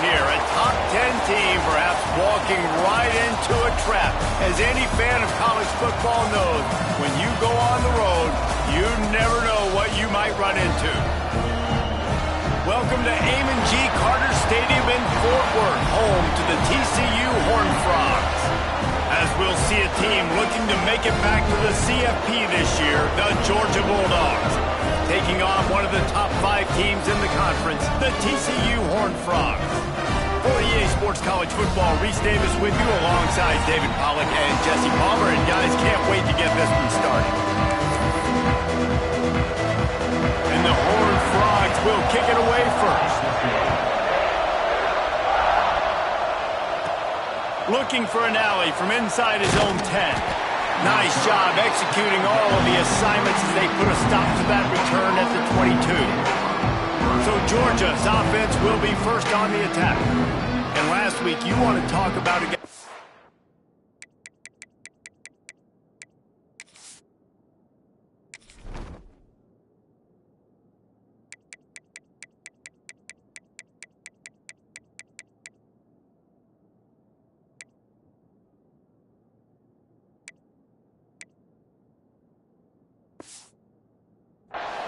here. A top 10 team perhaps walking right into a trap. As any fan of college football knows, when you go on the road, you never know what you might run into. Welcome to Amon G. Carter Stadium in Fort Worth, home to the TCU Horned Frogs. As we'll see a team looking to make it back to the CFP this year, the Georgia Bulldogs, taking on one of the top 5 teams in the conference, the TCU Horned Frogs. For EA Sports College Football, Reese Davis with you alongside David Pollack and Jesse Palmer. And guys, can't wait to get this one started. And the Horned Frogs will kick it away first. Looking for an alley from inside his own 10. Nice job executing all of the assignments as they put a stop to that return at the 22. So Georgia's offense will be first on the attack. And last week, you want to talk about a...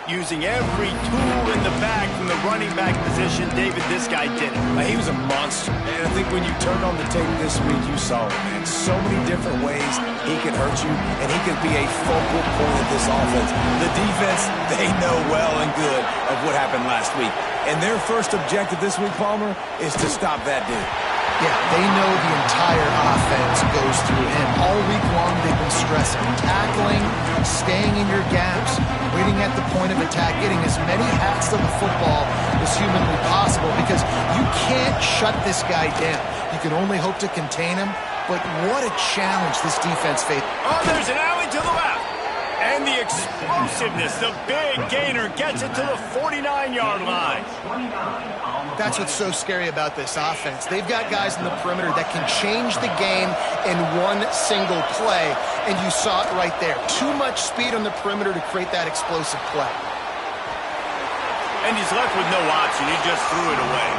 Using every tool in the bag from the running back position, David, this guy did it. He was a monster. And I think when you turned on the tape this week, you saw it, man. So many different ways he can hurt you, and he can be a focal point of this offense. The defense, they know well and good of what happened last week. And their first objective this week, Palmer, is to stop that dude. Yeah, they know the entire offense goes through him. All week long, they've been stressing. Tackling, staying in your gaps, waiting at the point of attack, getting as many hats to the football as humanly possible because you can't shut this guy down. You can only hope to contain him, but what a challenge this defense faced. Oh, there's an alley to the left. And the explosiveness, the big gainer gets it to the 49-yard line. That's what's so scary about this offense. They've got guys in the perimeter that can change the game in one single play, and you saw it right there. Too much speed on the perimeter to create that explosive play. And he's left with no option. He just threw it away.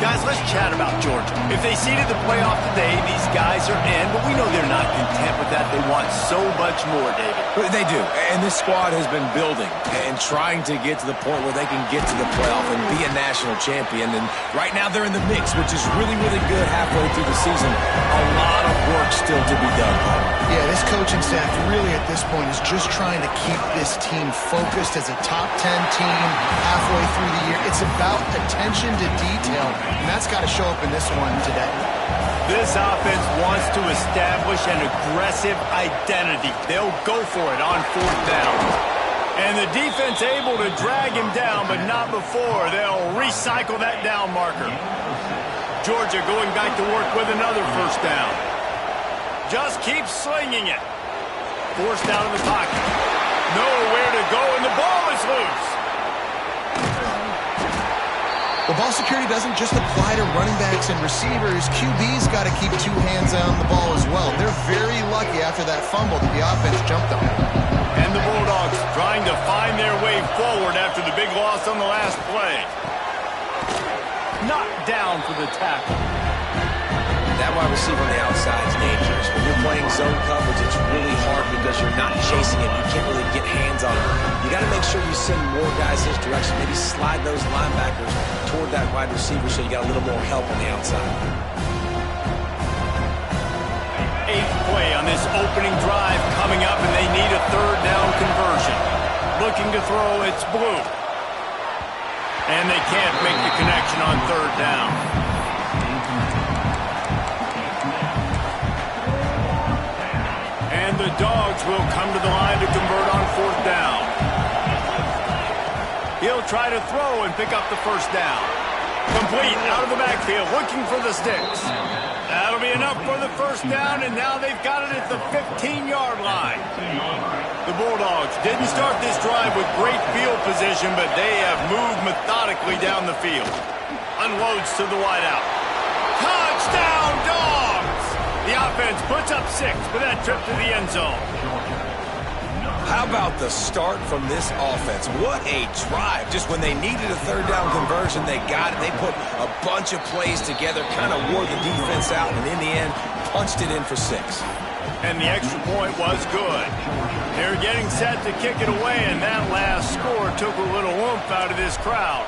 Guys, let's chat about Georgia. If they seeded the playoff today, these guys are in, but we know they're not content with that. They want so much more, David. They do, and this squad has been building and trying to get to the point where they can get to the playoff and be a national champion. And right now they're in the mix, which is really, really good halfway through the season. A lot of work still to be done. Yeah, this coaching staff really at this point is just trying to keep this team focused as a top 10 team halfway through the year. It's about attention to detail, and that's got to show up in this one today. This offense wants to establish an aggressive identity. They'll go for it on 4th down. And the defense able to drag him down, but not before. They'll recycle that down marker. Georgia going back to work with another first down. Just keep slinging it. Forced out of the pocket. Nowhere to go, and the ball is loose. Well, ball security doesn't just apply to running backs and receivers. QB's got to keep 2 hands on the ball as well. They're very lucky after that fumble that the offense jumped on. And the Bulldogs trying to find their way forward after the big loss on the last play. Knocked down for the tackle. That wide receiver on the outside is dangerous. When you're playing zone coverage, it's really hard because you're not chasing him. You can't really get hands on him. You got to make sure you send more guys his direction. Maybe slide those linebackers toward that wide receiver so you got a little more help on the outside. 8th play on this opening drive coming up, and they need a 3rd down conversion. Looking to throw, it's Blue. And they can't make the connection on 3rd down. And the Dogs will come to the line to convert on 4th down. He'll try to throw and pick up the first down. Complete out of the backfield, looking for the sticks. That'll be enough for the first down, and now they've got it at the 15-yard line. The Bulldogs didn't start this drive with great field position, but they have moved methodically down the field. Unloads to the wideout. Touchdown, Dogs! The offense puts up 6 with that trip to the end zone. How about about the start from this offense? What a drive. Just when they needed a third down conversion, they got it. They put a bunch of plays together, kind of wore the defense out, and in the end, punched it in for 6. And the extra point was good. They're getting set to kick it away, and that last score took a little oomph out of this crowd.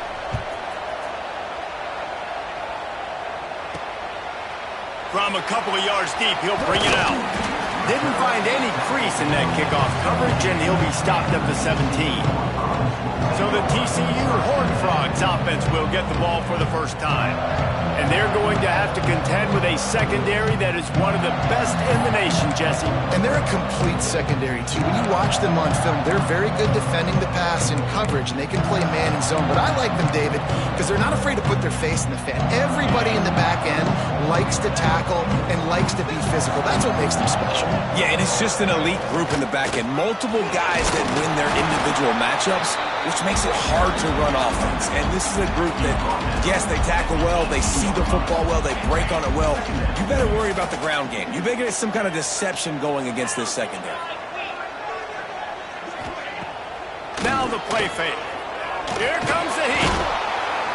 From a couple of yards deep, he'll bring it out. Didn't find any crease in that kickoff coverage, and he'll be stopped up to 17. So the TCU Horned Frogs offense will get the ball for the first time. And they're going to have to contend with a secondary that is one of the best in the nation, Jesse. And they're a complete secondary, too. When you watch them on film, they're very good defending the pass in coverage, and they can play man and zone. But I like them, David, because they're not afraid to put their face in the fan. Everybody in the back end likes to tackle and likes to be physical. That's what makes them special. Yeah, and it's just an elite group in the back end. Multiple guys that win their individual matchups, which makes it hard to run offense. And this is a group that, yes, they tackle well, they see the football well, they break on it well. You better worry about the ground game. You better get some kind of deception going against this secondary. Now the play fake. Here comes the heat.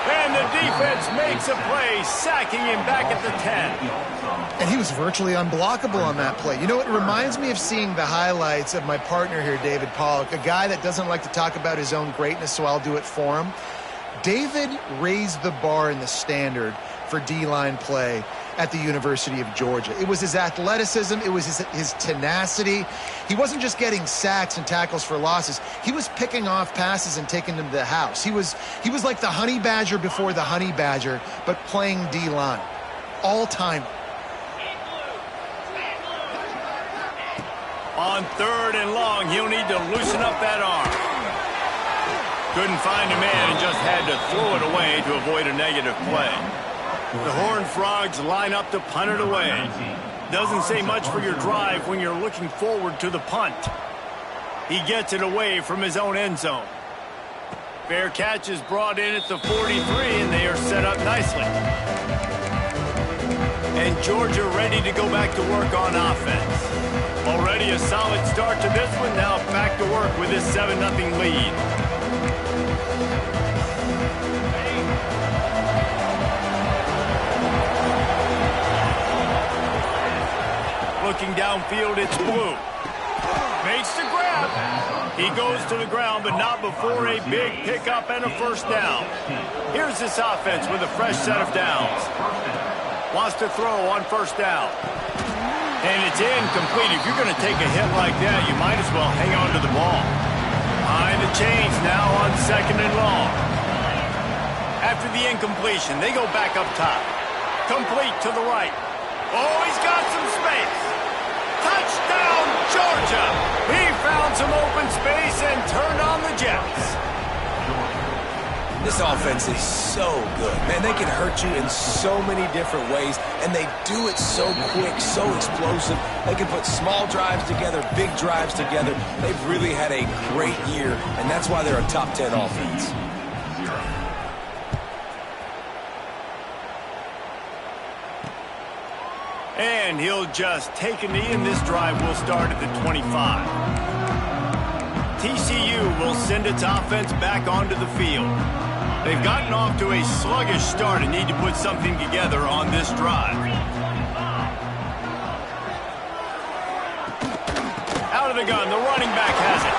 And the defense makes a play, sacking him back at the 10. And he was virtually unblockable on that play. You know, it reminds me of seeing the highlights of my partner here, David Pollock, a guy that doesn't like to talk about his own greatness, so I'll do it for him. David raised the bar in the standard for D-line play at the University of Georgia. It was his athleticism. It was his tenacity. He wasn't just getting sacks and tackles for losses. He was picking off passes and taking them to the house. He was like the Honey Badger before the Honey Badger, but playing D-line. All-time. On 3rd and long, he'll need to loosen up that arm. Couldn't find a man and just had to throw it away to avoid a negative play. The Horned Frogs line up to punt it away. Doesn't say much for your drive when you're looking forward to the punt. He gets it away from his own end zone. Fair catch is brought in at the 43, and they are set up nicely. And Georgia ready to go back to work on offense. Already a solid start to this one. Now back to work with this 7-0 lead. Looking downfield, it's Blue. Makes the grab. He goes to the ground, but not before a big pickup and a first down. Here's this offense with a fresh set of downs. Wants to throw on first down. And it's incomplete. If you're going to take a hit like that, you might as well hang on to the ball. Behind the chains now on 2nd and long. After the incompletion, they go back up top. Complete to the right. Oh, he's got some space. Touchdown, Georgia! He found some open space and turned on the Jets. This offense is so good. Man, they can hurt you in so many different ways, and they do it so quick, so explosive. They can put small drives together, big drives together. They've really had a great year, and that's why they're a top 10 offense. And he'll just take a knee, and this drive will start at the 25. TCU will send its offense back onto the field. They've gotten off to a sluggish start and need to put something together on this drive. Out of the gun, the running back has it.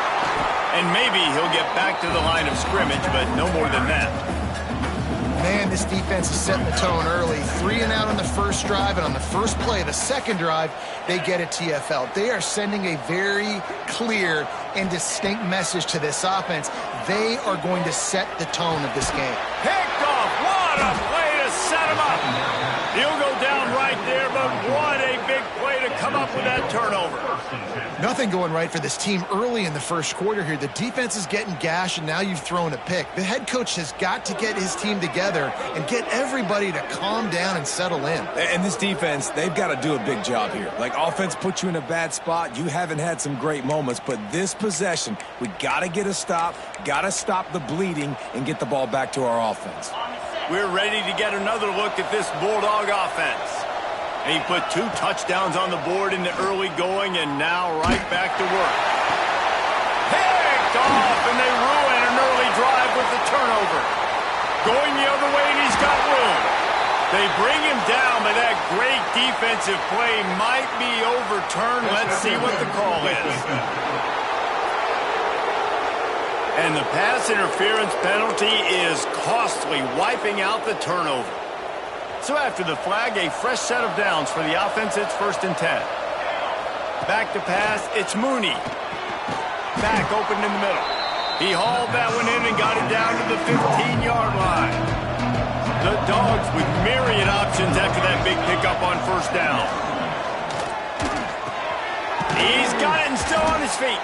And maybe he'll get back to the line of scrimmage, but no more than that. Man, this defense is setting the tone early. 3 and out on the first drive, and on the first play of the second drive, they get a TFL. They are sending a very clear and distinct message to this offense. They are going to set the tone of this game. Picked off. What a play to set him up. He'll go down right there, but what a big play to come up with that turnover. Nothing going right for this team early in the first quarter here. The defense is getting gashed, and now you've thrown a pick. The head coach has got to get his team together and get everybody to calm down and settle in. And this defense, they've got to do a big job here. Like, offense puts you in a bad spot. You haven't had some great moments, but this possession, we got to get a stop, got to stop the bleeding, and get the ball back to our offense. We're ready to get another look at this Bulldog offense. And he put 2 touchdowns on the board in the early going, and now right back to work. Hey! turnover. Going the other way, and he's got room. They bring him down, but that great defensive play might be overturned. Let's see what the call is. And the pass interference penalty is costly, wiping out the turnover. So after the flag, a fresh set of downs for the offense. It's 1st and 10. Back to pass, it's Mooney. Back open in the middle. He hauled that one in and got it down to the 15-yard line. The Dogs with myriad options after that big pickup on 1st down. He's got it and still on his feet.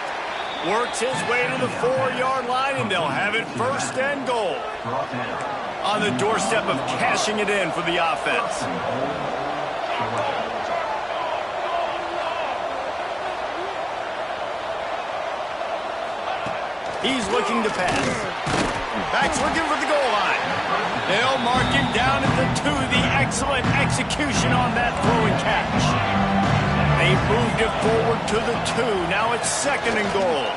Works his way to the 4-yard line, and they'll have it 1st and goal. On the doorstep of cashing it in for the offense. He's looking to pass. Back's looking for the goal line. They'll mark him down at the 2. The excellent execution on that throw and catch. They moved it forward to the 2. Now it's 2nd and goal.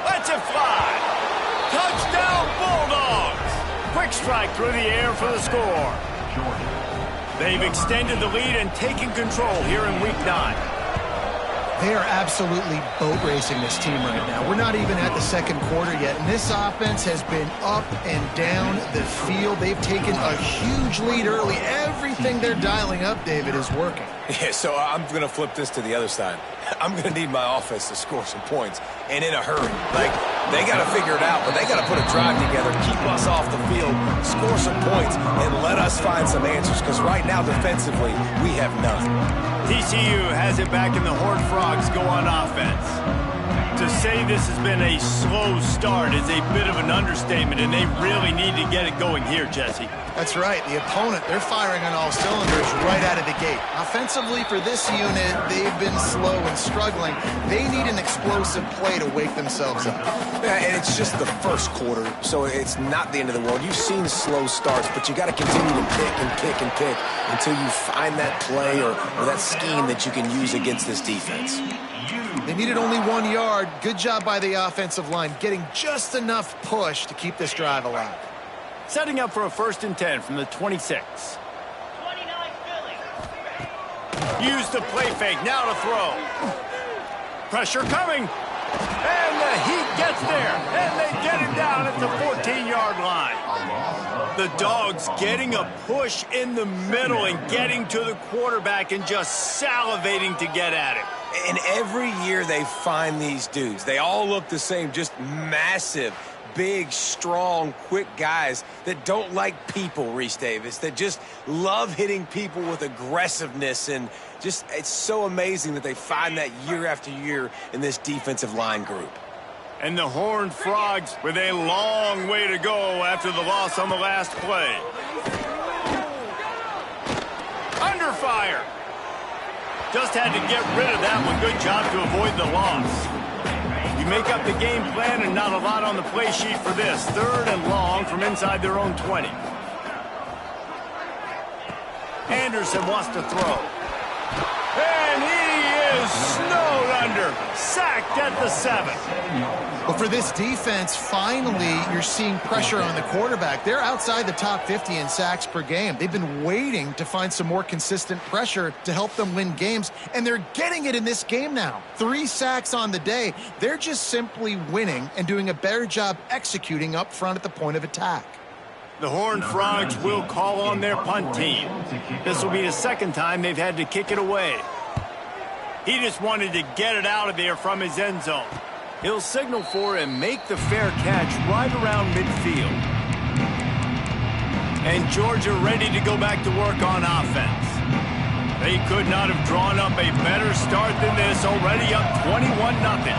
Let's it fly. Touchdown, Bulldogs. Quick strike through the air for the score. They've extended the lead and taken control here in Week 9. They are absolutely boat racing this team right now. We're not even at the 2nd quarter yet, and this offense has been up and down the field. They've taken a huge lead early. Everything they're dialing up, David, is working. Yeah, so I'm going to flip this to the other side. I'm going to need my offense to score some points, and in a hurry. Like, they got to figure it out, but they got to put a drive together, keep us off the field, score some points, and let us find some answers, because right now, defensively, we have none. TCU has it back, and the Horned Frogs go on offense. To say this has been a slow start is a bit of an understatement, and they really need to get it going here, Jesse. That's right. The opponent, they're firing on all cylinders right out of the gate. Offensively, for this unit, they've been slow and struggling. They need an explosive play to wake themselves up. Yeah, and it's just the 1st quarter, so it's not the end of the world. You've seen slow starts, but you got to continue to pick and pick and pick until you find that play or that scheme that you can use against this defense. They needed only 1 yard. Good job by the offensive line, getting just enough push to keep this drive alive. Setting up for a 1st and 10 from the 26. Use the play fake, now to throw. Pressure coming. And the Heat gets there. And they get him down at the 14-yard line. The Dogs getting a push in the middle and getting to the quarterback and just salivating to get at him. And every year they find these dudes. They all look the same, just massive, big, strong, quick guys that don't like people, Reese Davis, that just love hitting people with aggressiveness. And just, it's so amazing that they find that year after year in this defensive line group. And the Horned Frogs with a long way to go after the loss on the last play. Under fire. Just had to get rid of that one. Good job to avoid the loss. You make up the game plan and not a lot on the play sheet for this. 3rd and long from inside their own 20. Anderson wants to throw. And he is snowed under. Sacked at the 7. Well, for this defense, finally, you're seeing pressure on the quarterback. They're outside the top 50 in sacks per game. They've been waiting to find some more consistent pressure to help them win games, and they're getting it in this game now. 3 sacks on the day. They're just simply winning and doing a better job executing up front at the point of attack. The Horned Frogs will call on their punt team. This will be the 2nd time they've had to kick it away. He just wanted to get it out of there from his end zone. He'll signal for and make the fair catch right around midfield. And Georgia ready to go back to work on offense. They could not have drawn up a better start than this, already up 21-0.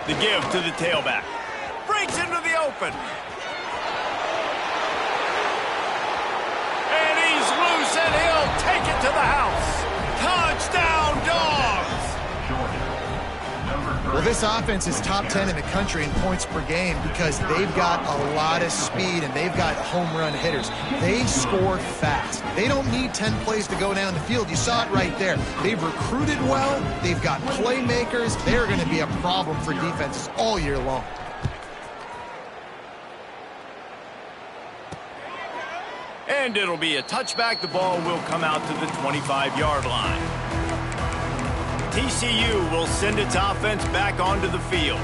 The give to the tailback. Breaks into the open. And he's loose, and he'll take it to the house. Touchdown, Dogs! Well, this offense is top 10 in the country in points per game because they've got a lot of speed and they've got home run hitters. They score fast. They don't need 10 plays to go down the field. You saw it right there. They've recruited well. They've got playmakers. They're going to be a problem for defenses all year long. And it'll be a touchback. The ball will come out to the 25-yard line. TCU will send its offense back onto the field.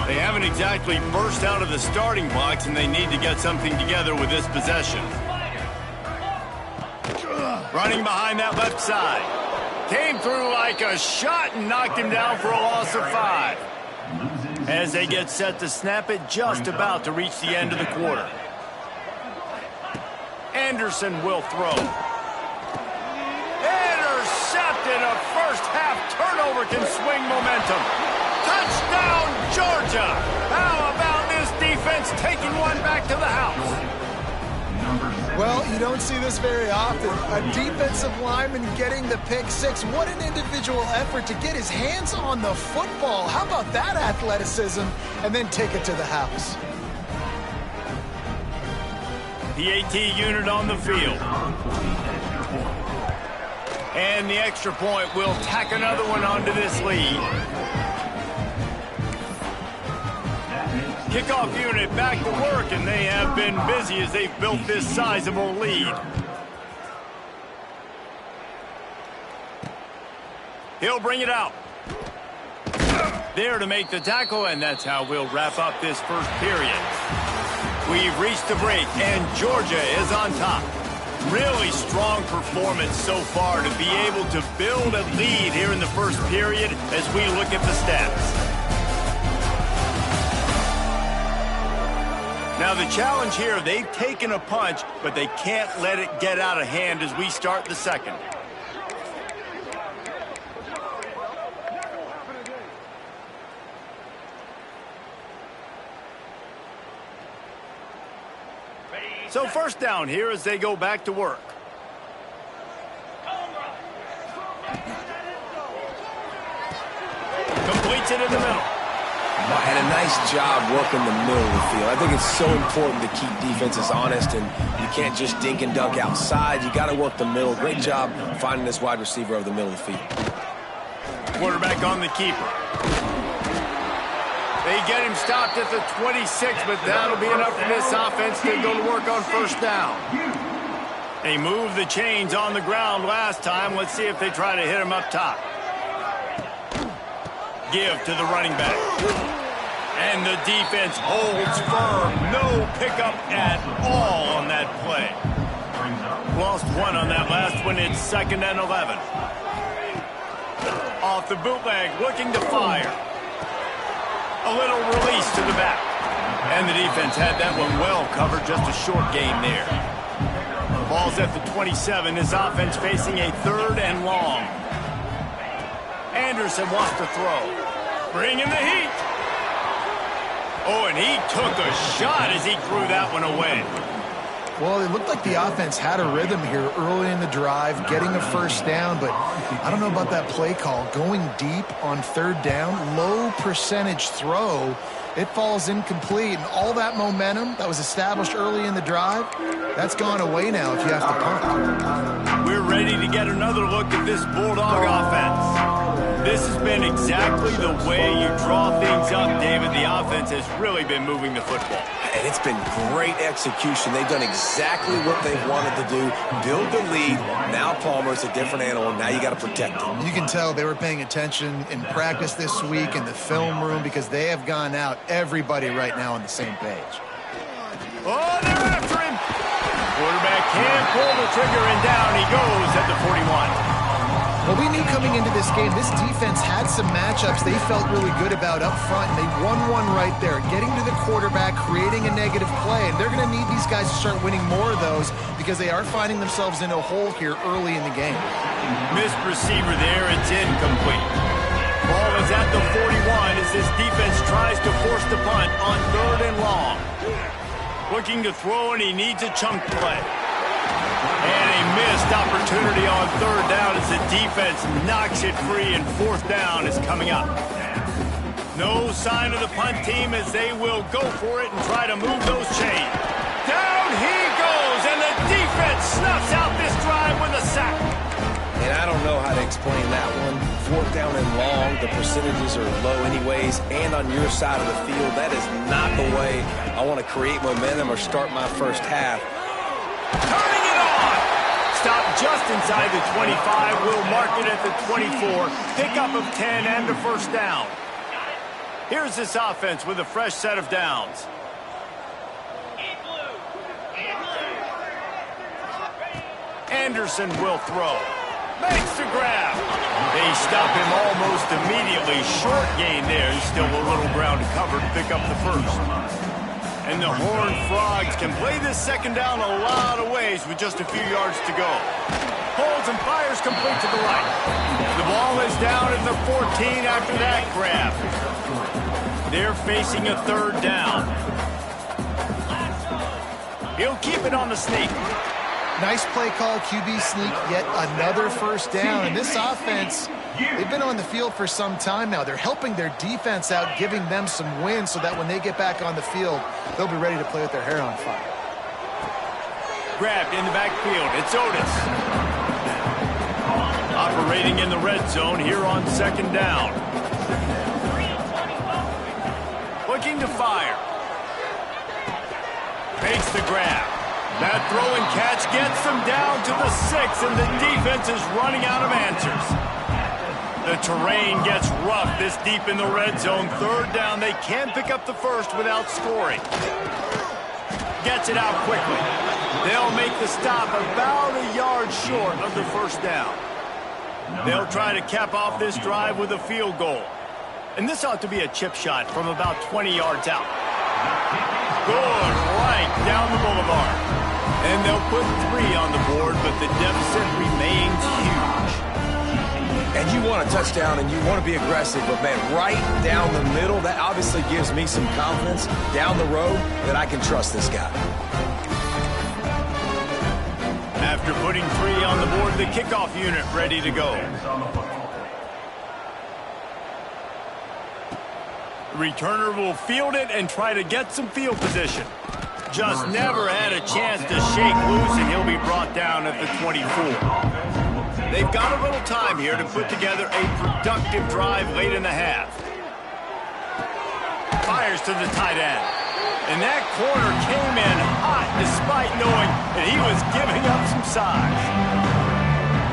They haven't exactly burst out of the starting blocks, and they need to get something together with this possession. Running behind that left side. Came through like a shot and knocked him down for a loss of 5. As they get set to snap it, just about to reach the end of the quarter. Anderson will throw. Intercepted. A first-half turnover can swing momentum. Touchdown, Georgia! How about this defense taking one back to the house? Well, you don't see this very often. A defensive lineman getting the pick six. What an individual effort to get his hands on the football. How about that athleticism? And then take it to the house. PAT unit on the field. And the extra point will tack another one onto this lead. Kickoff unit back to work, and they have been busy as they've built this sizable lead. He'll bring it out. There to make the tackle, and that's how we'll wrap up this first period. We've reached the break, and Georgia is on top. Really strong performance so far to be able to build a lead here in the first period as we look at the stats. Now the challenge here, they've taken a punch, but they can't let it get out of hand as we start the second. So first down here as they go back to work. Completes it in the middle. And a nice job working the middle of the field. I think it's so important to keep defenses honest, and you can't just dink and dunk outside. You got to work the middle. Great job finding this wide receiver over the middle of the field. Quarterback on the keeper. They get him stopped at the 26, but that'll be enough for this offense to go to work on first down. They moved the chains on the ground last time. Let's see if they try to hit him up top. Give to the running back. And the defense holds firm. No pickup at all on that play. Lost one on that last one. It's 2nd and 11. Off the bootleg, looking to fire. A little release to the back. And the defense had that one well covered. Just a short gain there. Ball's at the 27. His offense facing a 3rd and long. Anderson wants to throw. Bring in the heat. Oh, and he took a shot as he threw that one away. Well, it looked like the offense had a rhythm here early in the drive, getting a first down, but I don't know about that play call. Going deep on 3rd down, low percentage throw, it falls incomplete, and all that momentum that was established early in the drive, that's gone away now if you have to punt. We're ready to get another look at this Bulldog offense. This has been exactly the way you draw things up, David. The offense has really been moving the football. And it's been great execution. They've done exactly what they wanted to do. Build the lead. Now Palmer's a different animal. Now you got to protect him. You can tell they were paying attention in practice this week in the film room because they have gone out, everybody right now on the same page. Oh, they're after him. Quarterback can't pull the trigger, and down he goes at the 41. Well, we knew coming into this game, this defense had some matchups they felt really good about up front, and they won one right there, getting to the quarterback, creating a negative play, and they're going to need these guys to start winning more of those because they are finding themselves in a hole here early in the game. Missed receiver there, it's incomplete. Ball is at the 41 as this defense tries to force the punt on 3rd and long. Looking to throw, and he needs a chunk play. And a missed opportunity on 3rd down as the defense knocks it free, and 4th down is coming up. No sign of the punt team as they will go for it and try to move those chains. Down he goes, and the defense snuffs out this drive with a sack. And I don't know how to explain that one. 4th down and long, the percentages are low anyways, and on your side of the field, that is not the way I want to create momentum or start my first half. Turning it on! Stop just inside the 25. We'll mark it at the 24. Pickup of 10 and a first down. Here's this offense with a fresh set of downs. Anderson will throw. Makes the grab. They stop him almost immediately. Short gain there. Still a little ground to cover to pick up the first. And the Horned Frogs can play this second down a lot of ways with just a few yards to go. Holds and fires complete to the right. The ball is down at the 14 after that grab. They're facing a 3rd down. He'll keep it on the sneak. Nice play call, QB sneak, yet another first down. And this offense, they've been on the field for some time now. They're helping their defense out, giving them some wins so that when they get back on the field, they'll be ready to play with their hair on fire. Grabbed in the backfield. It's Otis. Operating in the red zone here on 2nd down. Looking to fire. Makes the grab. That throw and catch gets them down to the 6, and the defense is running out of answers. The terrain gets rough this deep in the red zone. 3rd down. They can pick up the first without scoring. Gets it out quickly. They'll make the stop about a yard short of the first down. They'll try to cap off this drive with a field goal. And this ought to be a chip shot from about 20 yards out. Good right down the boulevard. And they'll put 3 on the board, but the deficit remains huge. And you want a touchdown and you want to be aggressive, but man, right down the middle, that obviously gives me some confidence down the road that I can trust this guy. After putting 3 on the board, the kickoff unit ready to go. The returner will field it and try to get some field position. Just never had a chance to shake loose, and he'll be brought down at the 24. They've got a little time here to put together a productive drive late in the half. Fires to the tight end. And that corner came in hot despite knowing that he was giving up some size.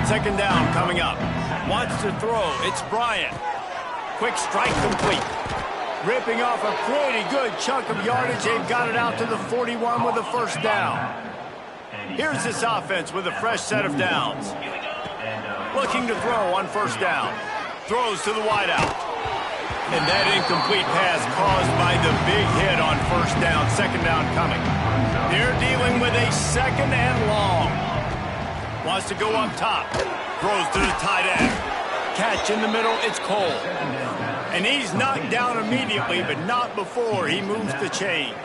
2nd down coming up. Wants to throw. It's Bryant. Quick strike complete. Ripping off a pretty good chunk of yardage. They've got it out to the 41 with a first down. Here's this offense with a fresh set of downs. Looking to throw on first down. Throws to the wideout. And that incomplete pass caused by the big hit on first down. 2nd down coming. They're dealing with a 2nd and long. Wants to go up top. Throws to the tight end. Catch in the middle. It's Cole. And he's knocked down immediately, but not before he moves the chains.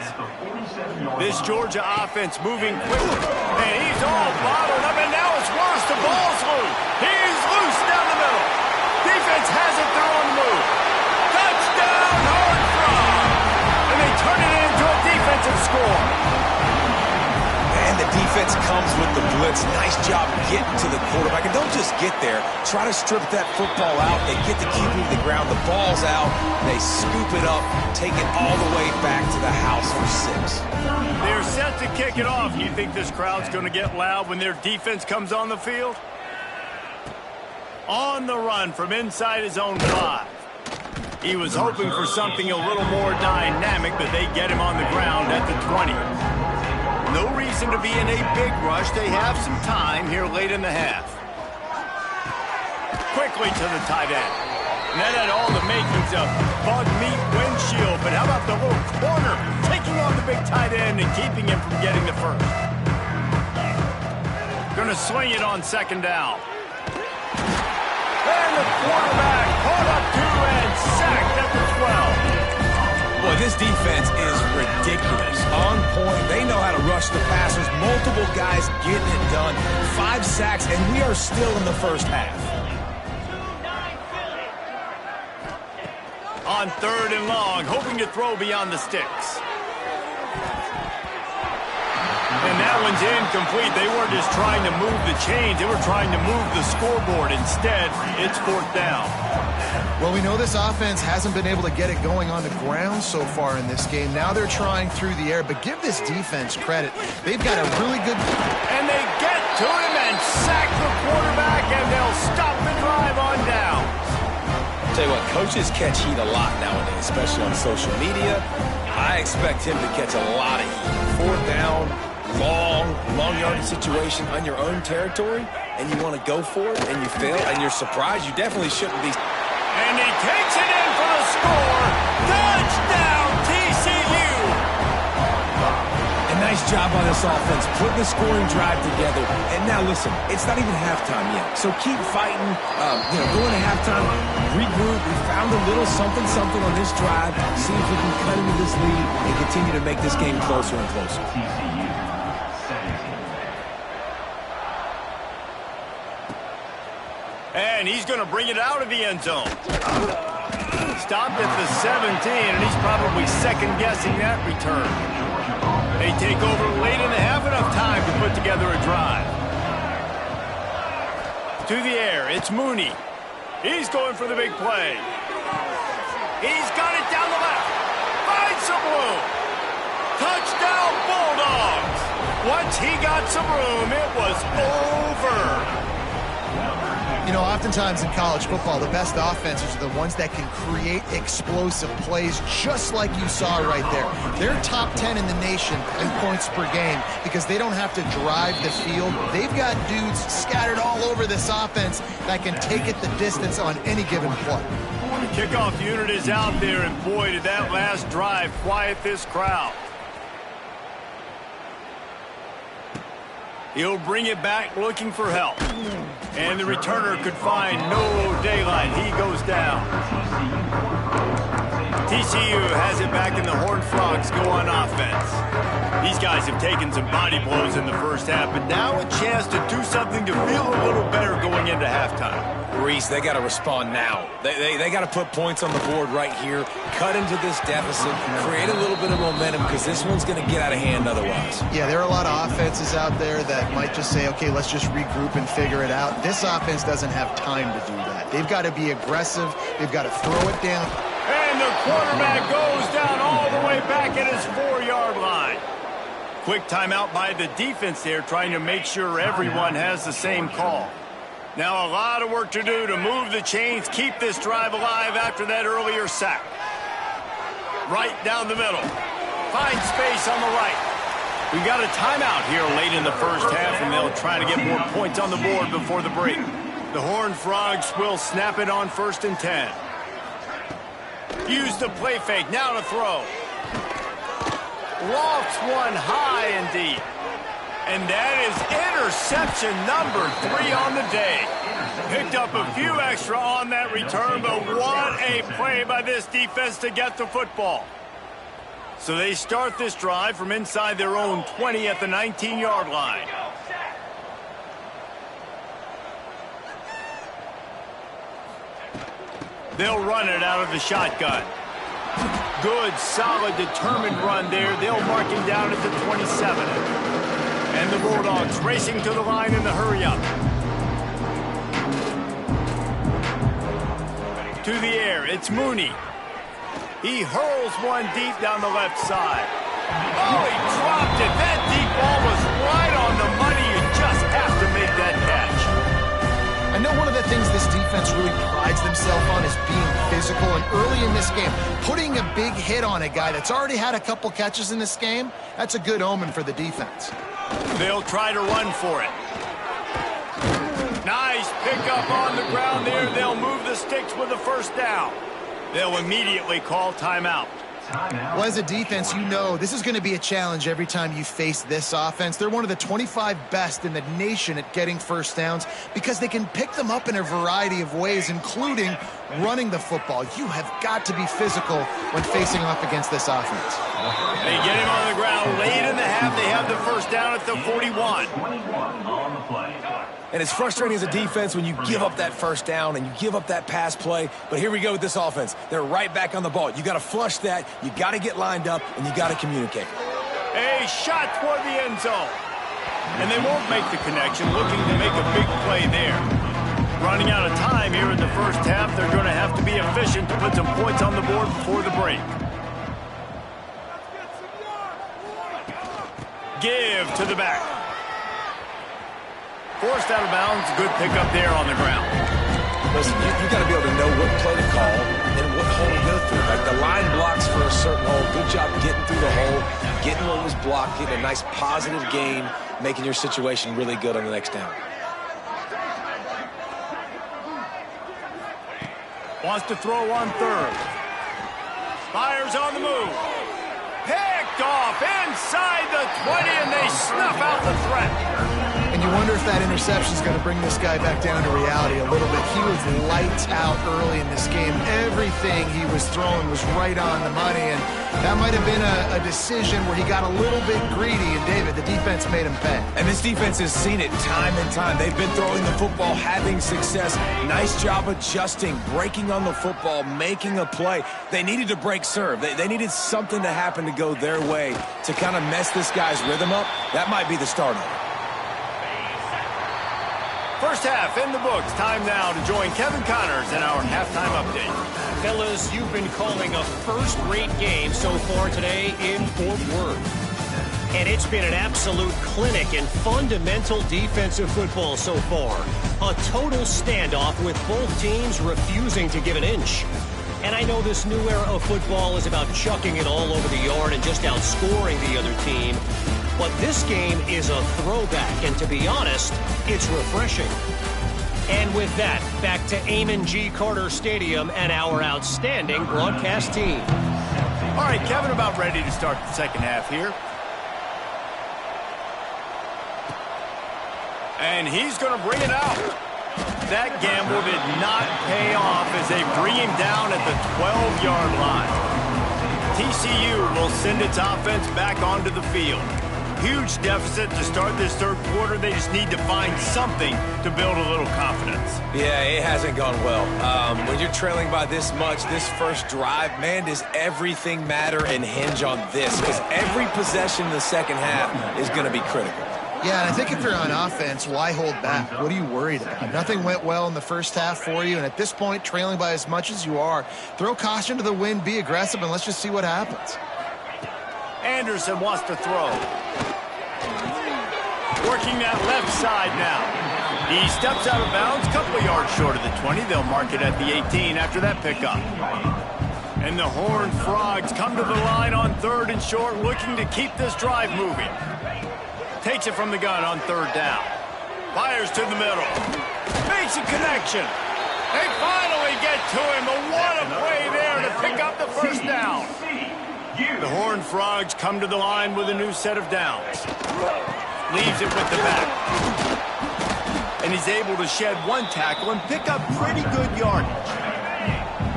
This Georgia offense moving quickly. And he's all bottled up, and now it's worse. The ball's loose. He's loose down the middle. Defense has it. They're on the move. Touchdown, Horned Frogs. And they turn it into a defensive score. And the defense comes with the blitz. Nice job getting to the quarterback. And don't just get there. Try to strip that football out. They get the QB to the ground. The ball's out. They scoop it up, take it all the way back to the house for 6. They're set to kick it off. You think this crowd's going to get loud when their defense comes on the field? On the run from inside his own 5. He was hoping for something a little more dynamic, but they get him on the ground at the 20. No reason to be in a big rush. They have some time here late in the half. Quickly to the tight end. And that had all the makings of bug meat windshield. But how about the little corner taking on the big tight end and keeping him from getting the first? Going to swing it on 2nd down. And the quarterback caught up to and sacked at the 12. Boy, this defense is ridiculous. On point. They know how to rush the passers. Multiple guys getting it done. 5 sacks, and we are still in the first half. On 3rd and long, hoping to throw beyond the sticks. And that one's incomplete. They weren't just trying to move the chains. They were trying to move the scoreboard. Instead, it's 4th down. Well, we know this offense hasn't been able to get it going on the ground so far in this game. Now they're trying through the air, but give this defense credit. They've got a really good... And they get to him and sack the quarterback, and they'll stop the drive on down. I'll tell you what, coaches catch heat a lot nowadays, especially on social media. I expect him to catch a lot of heat. 4th down, long yardage situation on your own territory, and you want to go for it, and you fail, and you're surprised. You definitely shouldn't be. And he takes it in for the score. Touchdown, TCU. A nice job on this offense, putting the scoring drive together. And now listen, it's not even halftime yet, so keep fighting. Going to halftime, regroup. We found a little something on this drive. See if we can cut into this lead and continue to make this game closer and closer. And he's going to bring it out of the end zone. Stopped at the 17, and he's probably second-guessing that return. They take over late in the half, enough time to put together a drive. To the air, it's Mooney. He's going for the big play. He's got it down the left. Finds some room. Touchdown, Bulldogs. Once he got some room, it was over. You know, oftentimes in college football, the best offenses are the ones that can create explosive plays, just like you saw right there. They're top 10 in the nation in points per game because they don't have to drive the field. They've got dudes scattered all over this offense that can take it the distance on any given play. The kickoff unit is out there, and boy, did that last drive quiet this crowd. He'll bring it back looking for help. And the returner could find no daylight. He goes down. TCU has it back, and the Horned Frogs go on offense. These guys have taken some body blows in the first half, but now a chance to do something to feel a little better going into halftime. Reese, they got to respond now. They got to put points on the board right here, cut into this deficit, create a little bit of momentum because this one's going to get out of hand otherwise. Yeah, there are a lot of offenses out there that might just say, okay, let's just regroup and figure it out. This offense doesn't have time to do that. They've got to be aggressive. They've got to throw it down. And the quarterback goes down all the way back at his 4-yard line. Quick timeout by the defense there, trying to make sure everyone has the same call. Now a lot of work to do to move the chains, keep this drive alive after that earlier sack. Right down the middle. Find space on the right. We got a timeout here late in the first half, and they'll try to get more points on the board before the break. The Horned Frogs will snap it on 1st and 10. Use the play fake, now to throw. Lofts one high and deep. And that is interception number 3 on the day. Picked up a few extra on that return, but what a play by this defense to get the football. So they start this drive from inside their own 20 at the 19-yard line. They'll run it out of the shotgun. Good, solid, determined run there. They'll mark him down at the 27. And the Bulldogs racing to the line in the hurry-up. To the air, it's Mooney. He hurls one deep down the left side. Oh, he dropped it. That deep ball was right on the money. You just have to make that catch. I know one of the things this defense really prides themselves on is being physical, and early in this game, putting a big hit on a guy that's already had a couple catches in this game, that's a good omen for the defense. They'll try to run for it. Nice pickup on the ground there. They'll move the sticks with the first down. They'll immediately call timeout. Well, as a defense, you know this is going to be a challenge every time you face this offense. They're one of the 25 best in the nation at getting first downs because they can pick them up in a variety of ways, including running the football. You have got to be physical when facing off against this offense. They get him on the ground late in the half. They have the first down at the 41. 21 on the play. And it's frustrating as a defense when you give up that first down and you give up that pass play. But here we go with this offense. They're right back on the ball. You got to flush that. You got to get lined up, and you got to communicate. A shot toward the end zone. And they won't make the connection, looking to make a big play there. Running out of time here in the first half. They're going to have to be efficient to put some points on the board before the break. Give to the back. Forced out of bounds. Good pickup there on the ground. Listen, you got to be able to know what play to call and what hole to go through. Like the line blocks for a certain hole. Good job getting through the hole, getting what was blocked, getting a nice positive gain, making your situation really good on the next down. Wants to throw on third. Fires on the move. Picked off inside the 20, and they snuff out the threat. And you wonder if that interception is going to bring this guy back down to reality a little bit. He was lights out early in this game. Everything he was throwing was right on the money, and that might have been a decision where he got a little bit greedy, and David, the defense made him pay. And this defense has seen it time and time. They've been throwing the football, having success. Nice job adjusting, breaking on the football, making a play. They needed to break serve. They needed something to happen to go their way to kind of mess this guy's rhythm up. That might be the start of it. First half in the books. Time now to join Kevin Connors in our halftime update. Fellas, you've been calling a first-rate game so far today in Fort Worth. And it's been an absolute clinic in fundamental defensive football so far. A total standoff with both teams refusing to give an inch. And I know this new era of football is about chucking it all over the yard and just outscoring the other team. But this game is a throwback, and to be honest, it's refreshing. And with that, back to Amon G. Carter Stadium and our outstanding broadcast team. All right, Kevin, about ready to start the second half here. And he's going to bring it out. That gamble did not pay off as they bring him down at the 12-yard line. TCU will send its offense back onto the field. Huge deficit to start this third quarter. They just need to find something to build a little confidence. Yeah, it hasn't gone well. When you're trailing by this much, this first drive, man, does everything matter and hinge on this? Because every possession in the second half is going to be critical. Yeah, and I think if you're on offense, why hold back? What are you worried about? Nothing went well in the first half for you, and at this point, trailing by as much as you are, throw caution to the wind, be aggressive, and let's just see what happens. Anderson wants to throw. Working that left side now. He steps out of bounds, a couple of yards short of the 20. They'll mark it at the 18 after that pickup. And the Horned Frogs come to the line on third and short, looking to keep this drive moving. Takes it from the gun on third down. Fires to the middle. Makes a connection. They finally get to him, but what a play there to pick up the first down. The Horned Frogs come to the line with a new set of downs. Leaves it with the back. And he's able to shed one tackle and pick up pretty good yardage.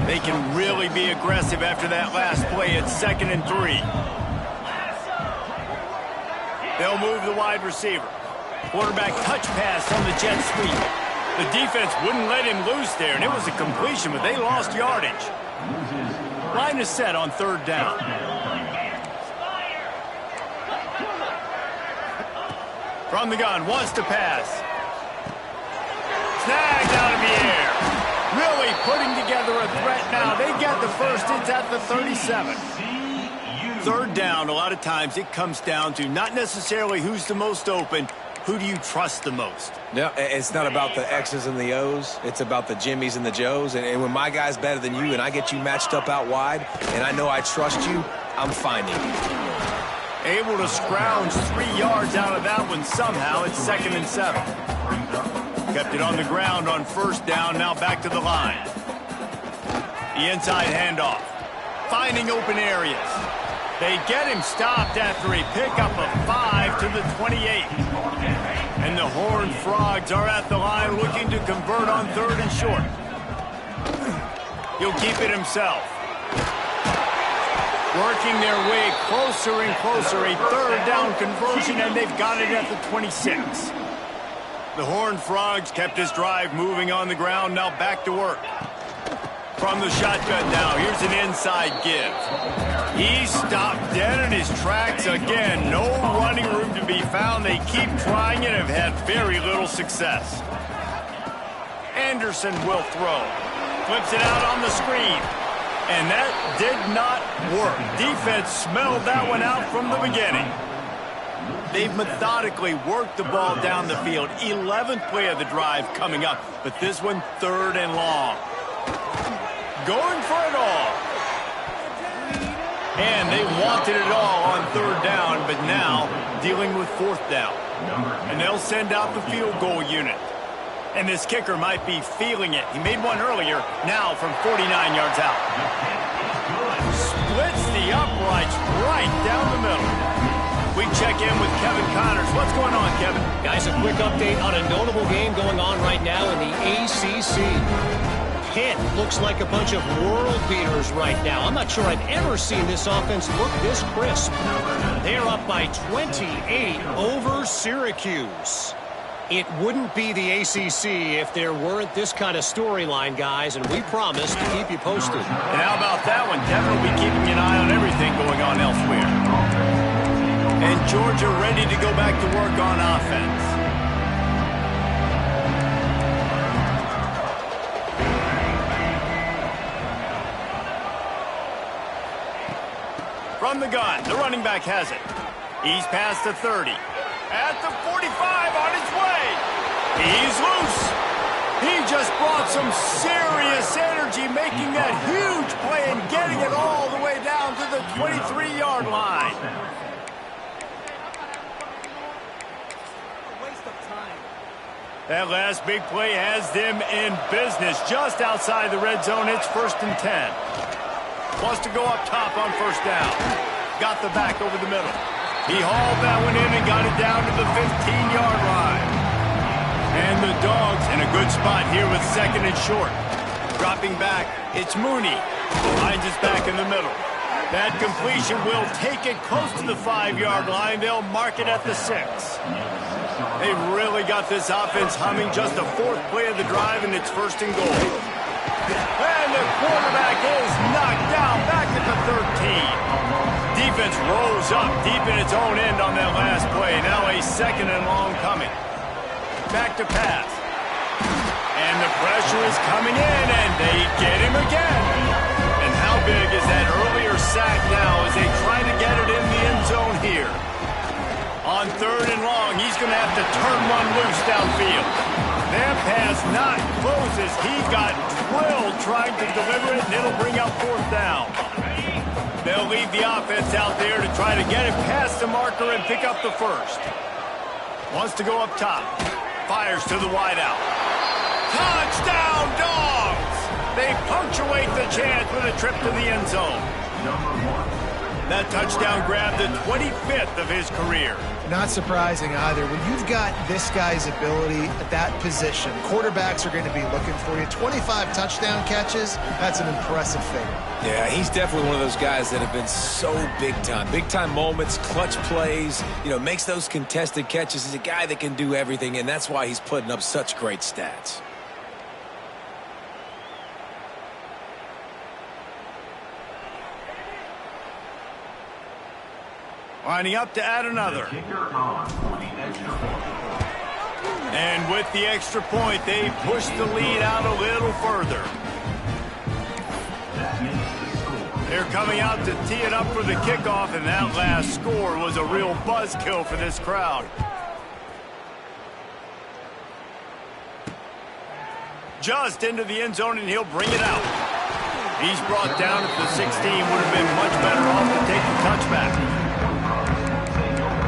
They can really be aggressive after that last play at 2nd and 3. They'll move the wide receiver. Quarterback touch pass on the jet sweep. The defense wouldn't let him loose there, and it was a completion, but they lost yardage. Line is set on third down. From the gun, wants to pass. Snagged out of the air. Really putting together a threat now. They get the first. It's at the 37. Third down, a lot of times it comes down to not necessarily who's the most open, who do you trust the most? No, it's not about the X's and the O's. It's about the Jimmies and the Joes. And when my guy's better than you and I get you matched up out wide and I know I trust you, I'm finding you. Able to scrounge 3 yards out of that one somehow. It's 2nd and 7. Kept it on the ground on first down. Now back to the line. The inside handoff. Finding open areas. They get him stopped after a pickup of 5 to the 28. And the Horned Frogs are at the line looking to convert on third and short. He'll keep it himself. Working their way closer and closer. A third down conversion, and they've got it at the 26. The Horned Frogs kept his drive moving on the ground. Now back to work. From the shotgun now, here's an inside give. He stopped dead in his tracks again. No running room to be found. They keep trying and have had very little success. Anderson will throw. Flips it out on the screen. And that did not work. Defense smelled that one out from the beginning. They've methodically worked the ball down the field. 11th play of the drive coming up. But this one, 3rd and long. Going for it all. And they wanted it all on 3rd down, but now dealing with 4th down. And they'll send out the field goal unit. And this kicker might be feeling it. He made one earlier, now from 49 yards out. Splits the uprights right down the middle. We check in with Kevin Connors. What's going on, Kevin? Guys, a quick update on a notable game going on right now in the ACC. Pitt looks like a bunch of world beaters right now. I'm not sure I've ever seen this offense look this crisp. They're up by 28 over Syracuse. It wouldn't be the ACC if there weren't this kind of storyline, guys, and we promise to keep you posted. And how about that one? Kevin will be keeping an eye on everything going on elsewhere. And Georgia ready to go back to work on offense. From the gun, the running back has it. He's past the 30. At the 45 on his way. He's loose. He just brought some serious energy, making that huge play and getting it all the way down to the 23-yard line. That last big play has them in business just outside the red zone. It's 1st and 10. Wants to go up top on 1st down. Got the back over the middle. He hauled that one in and got it down to the 15-yard line. And the Dogs in a good spot here with 2nd and short. Dropping back, it's Mooney. Finds his back in the middle. That completion will take it close to the 5-yard line. They'll mark it at the 6. They've really got this offense humming. Just the 4th play of the drive, and it's 1st and goal. And the quarterback is knocked down back at the 13. Defense rose up deep in its own end on that last play. Now a 2nd and long coming. Back to pass. And the pressure is coming in, and they get him again. And how big is that earlier sack now as they try to get it in the end zone here? On 3rd and long, he's going to have to turn one loose downfield. That pass not closes. He got drilled trying to deliver it, and it'll bring up 4th down. They'll leave the offense out there to try to get it past the marker and pick up the 1st. Wants to go up top. Fires to the wideout. Touchdown, Dogs! They punctuate the chance with a trip to the end zone. That touchdown grabbed the 25th of his career. Not surprising either. When you've got this guy's ability at that position, quarterbacks are going to be looking for you. 25 touchdown catches, that's an impressive figure. Yeah, he's definitely one of those guys that have been so big time. Big time moments, clutch plays, makes those contested catches. He's a guy that can do everything, and that's why he's putting up such great stats. Lining up to add another. And with the extra point, they push the lead out a little further. They're coming out to tee it up for the kickoff, and that last score was a real buzzkill for this crowd. Just into the end zone, and he'll bring it out. He's brought down at the 16. Would have been much better off to take the touchback.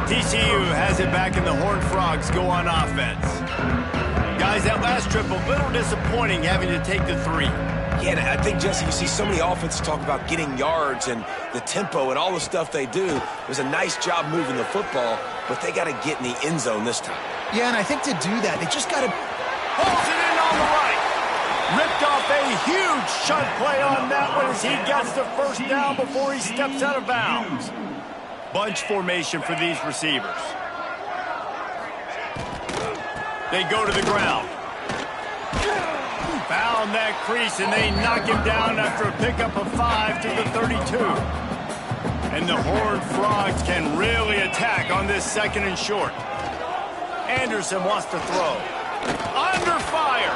TCU has it back, and the Horned Frogs go on offense. Guys, that last trip, a little disappointing having to take the 3. Yeah, and I think, Jesse, you see so many offenses talk about getting yards and the tempo and all the stuff they do. It was a nice job moving the football, but they got to get in the end zone this time. Yeah, and I think to do that, they just got to... Pulls it in on the right. Ripped off a huge shunt play on that one as he gets the 1st down before he steps out of bounds. Bunch formation for these receivers. They go to the ground. Found that crease, and they knock him down after a pickup of 5 to the 32. And the Horned Frogs can really attack on this 2nd and short. Anderson wants to throw. Under fire.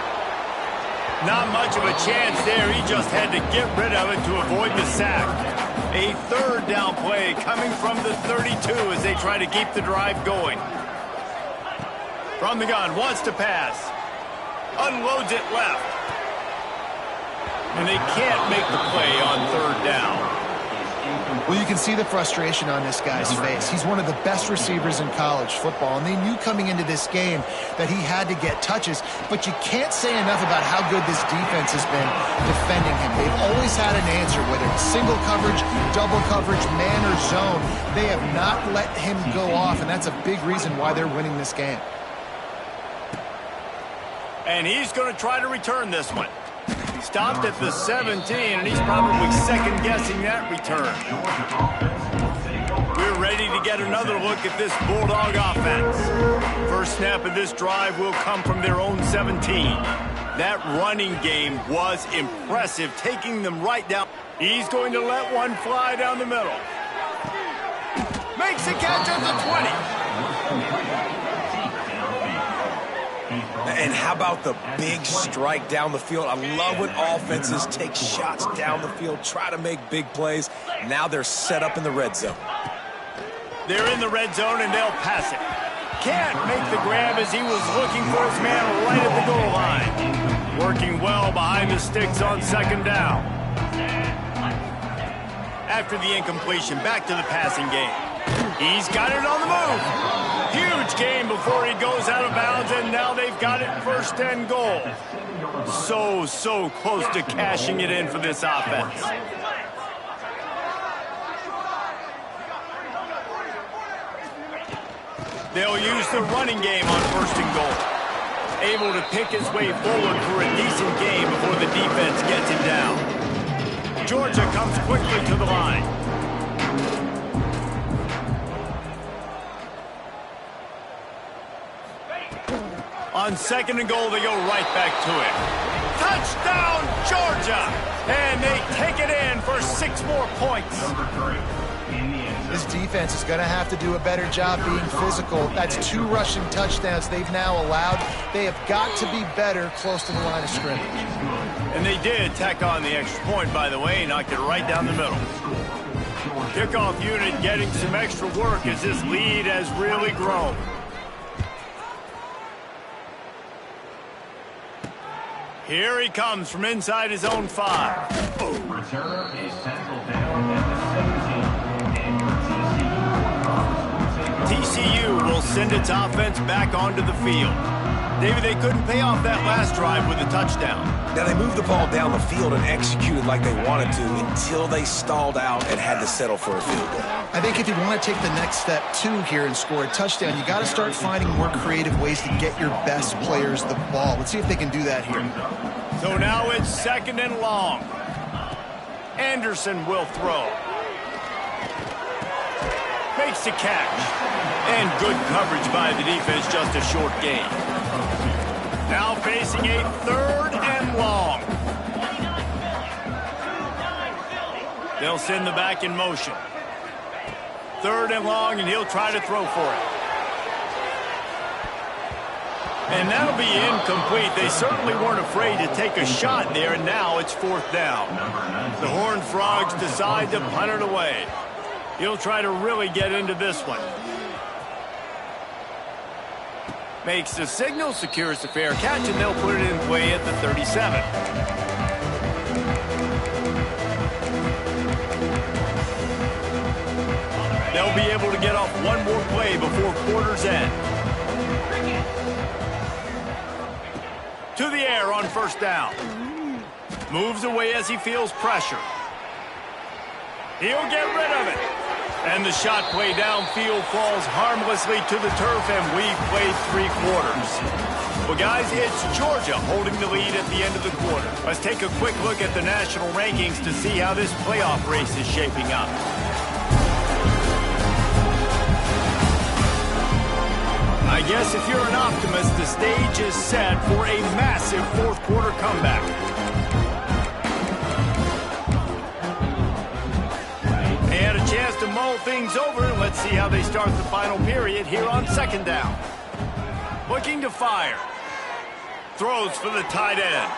Not much of a chance there. He just had to get rid of it to avoid the sack. A 3rd down play coming from the 32 as they try to keep the drive going. From the gun, wants to pass. Unloads it left. And they can't make the play on 3rd down. Well, you can see the frustration on this guy's face. He's one of the best receivers in college football, and they knew coming into this game that he had to get touches, but you can't say enough about how good this defense has been defending him. They've always had an answer, whether it's single coverage, double coverage, man or zone. They have not let him go off, and that's a big reason why they're winning this game. And he's going to try to return this one. He stopped at the 17, and he's probably second-guessing that return. We're ready to get another look at this Bulldog offense. First snap of this drive will come from their own 17. That running game was impressive, taking them right down. He's going to let one fly down the middle. Makes a catch at the 20. And how about the big strike down the field? I love when offenses take shots down the field, try to make big plays. Now they're set up in the red zone. They're in the red zone, and they'll pass it. Can't make the grab as he was looking for his man right at the goal line. Working well behind the sticks on 2nd down. After the incompletion, back to the passing game. He's got it on the move. Huge game before he goes out of bounds, and now they've got it 1st and goal. So close to cashing it in for this offense. They'll use the running game on 1st and goal. Able to pick his way forward for a decent game before the defense gets him down. Georgia comes quickly to the line. On 2nd and goal, they go right back to it. Touchdown, Georgia! And they take it in for 6 more points. This defense is going to have to do a better job being physical. That's 2 rushing touchdowns they've now allowed. They have got to be better close to the line of scrimmage. And they did tack on the extra point, by the way, knocked it right down the middle. Kickoff unit getting some extra work as this lead has really grown. Here he comes from inside his own 5. Returner is tackled down at the 17. TCU will send its offense back onto the field. David, they couldn't pay off that last drive with a touchdown. Now, they moved the ball down the field and executed like they wanted to until they stalled out and had to settle for a field goal. I think if you want to take the next step, too, here and score a touchdown, you got to start finding more creative ways to get your best players the ball. Let's see if they can do that here. So now it's 2nd and long. Anderson will throw. Makes the catch. And good coverage by the defense, just a short gain. Now facing a 3rd and long. They'll send the back in motion. 3rd and long, and he'll try to throw for it. And that'll be incomplete. They certainly weren't afraid to take a shot there, and now it's 4th down. The Horned Frogs decide to punt it away. He'll try to really get into this one. Makes the signal, secures the fair catch, and they'll put it in play at the 37. They'll be able to get off one more play before quarter's end. To the air on 1st down. Moves away as he feels pressure. He'll get rid of it. And the shot play downfield falls harmlessly to the turf, and we've played 3 quarters. Well, guys, it's Georgia holding the lead at the end of the quarter. Let's take a quick look at the national rankings to see how this playoff race is shaping up. I guess if you're an optimist, the stage is set for a massive fourth quarter comeback. They had a chance to mull things over, and let's see how they start the final period here on second down. Looking to fire. Throws for the tight end.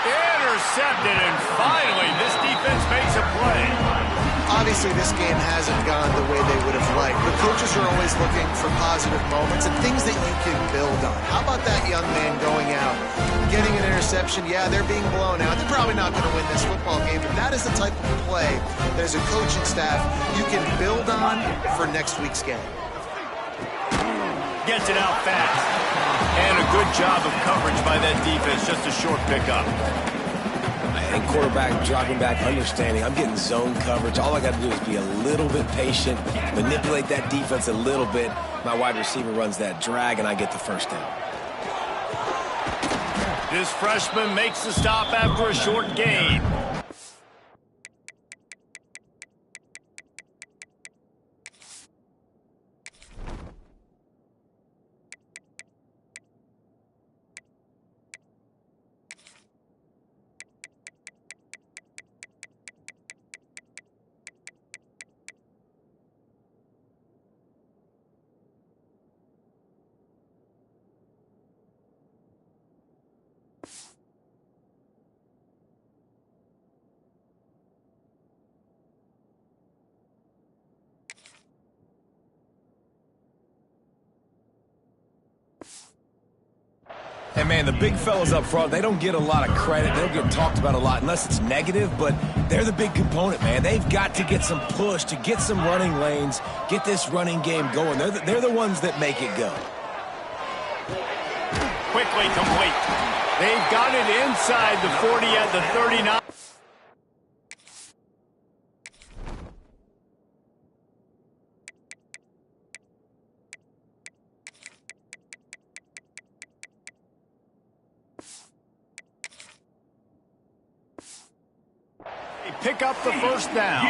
Intercepted, and finally this defense makes a play. Obviously, this game hasn't gone the way they would have liked, but coaches are always looking for positive moments and things that you can build on. How about that young man going out, getting an interception? Yeah, they're being blown out. They're probably not going to win this football game, but that is the type of play that as a coaching staff you can build on for next week's game. Gets it out fast. And a good job of coverage by that defense, just a short pickup. And quarterback dropping back, understanding I'm getting zone coverage. All I got to do is be a little bit patient, manipulate that defense a little bit. My wide receiver runs that drag, and I get the first down. This freshman makes the stop after a short gain. And, man, the big fellas up front, they don't get a lot of credit. They don't get talked about a lot unless it's negative, but they're the big component, man. They've got to get some push, to get some running lanes, get this running game going. They're the ones that make it go. Quickly complete. They've got it inside the 40 at the 39. Pick up the first down.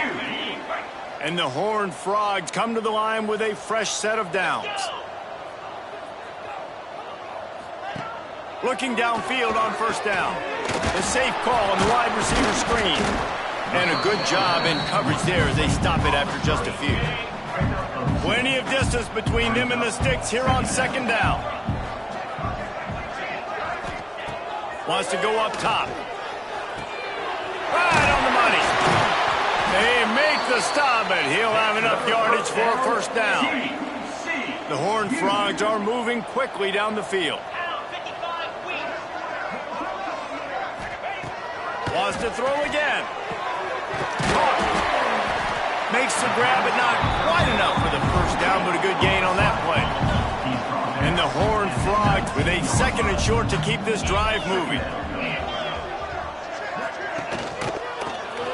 And the Horned Frogs come to the line with a fresh set of downs. Looking downfield on first down. A safe call on the wide receiver screen. And a good job in coverage there as they stop it after just a few. Plenty of distance between them and the sticks here on second down. Wants to go up top. Right on the money. They make the stop, but he'll have enough yardage for a first down. The Horned Frogs are moving quickly down the field. Wants to throw again. Makes the grab, but not quite enough for the first down, but a good gain on that play. And the Horned Frogs with a second and short to keep this drive moving.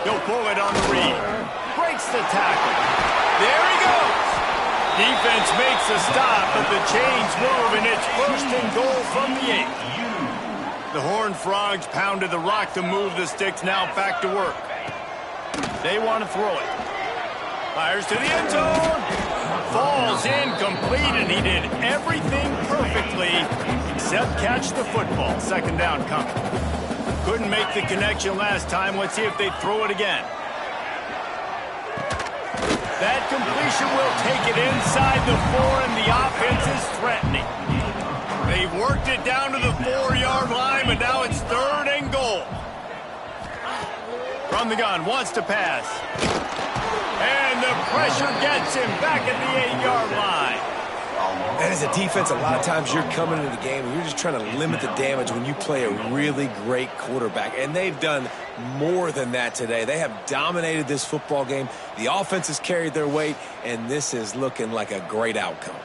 He'll pull it on the read. Breaks the tackle. There he goes. Defense makes a stop, but the chains move, and it's first and goal from the 8. The Horned Frogs pounded the rock to move the sticks, now back to work. They want to throw it. Fires to the end zone. Falls incomplete, and he did everything perfectly except catch the football. Second down coming. Couldn't make the connection last time. Let's see if they throw it again. That completion will take it inside the 4, and the offense is threatening. They've worked it down to the 4-yard line, but now it's third and goal. From the gun, wants to pass. And the pressure gets him back at the 8-yard line. And as a defense, a lot of times you're coming into the game and you're just trying to limit the damage when you play a really great quarterback. And they've done more than that today. They have dominated this football game. The offense has carried their weight, and this is looking like a great outcome.